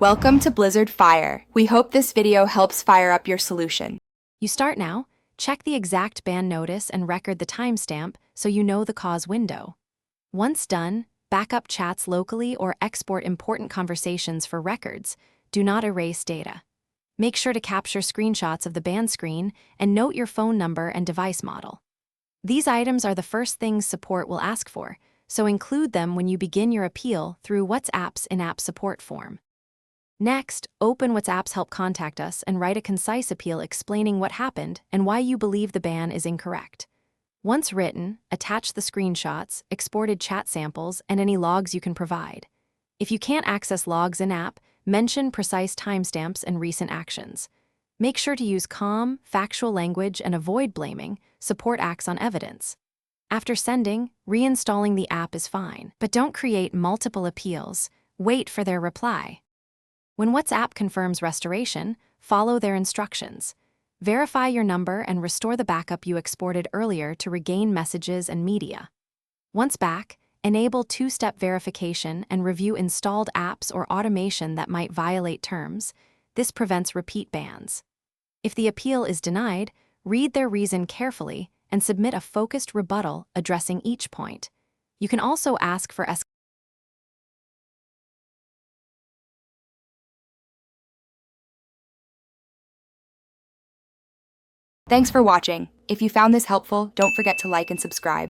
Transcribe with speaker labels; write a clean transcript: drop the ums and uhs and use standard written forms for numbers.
Speaker 1: Welcome to Blizzard Fire. We hope this video helps fire up your solution.
Speaker 2: You start now, check the exact ban notice and record the timestamp so you know the cause window. Once done, backup chats locally or export important conversations for records. Do not erase data. Make sure to capture screenshots of the ban screen and note your phone number and device model. These items are the first things support will ask for, so include them when you begin your appeal through WhatsApp's in-app support form. Next, open WhatsApp's Help Contact Us and write a concise appeal explaining what happened and why you believe the ban is incorrect. Once written, attach the screenshots, exported chat samples, and any logs you can provide. If you can't access logs in-app, mention precise timestamps and recent actions. Make sure to use calm, factual language and avoid blaming. Support acts on evidence. After sending, reinstalling the app is fine, but don't create multiple appeals. Wait for their reply. When WhatsApp confirms restoration, follow their instructions. Verify your number and restore the backup you exported earlier to regain messages and media. Once back, enable two-step verification and review installed apps or automation that might violate terms. This prevents repeat bans. If the appeal is denied, read their reason carefully and submit a focused rebuttal addressing each point. You can also ask for
Speaker 1: Thanks for watching. If you found this helpful, don't forget to like and subscribe.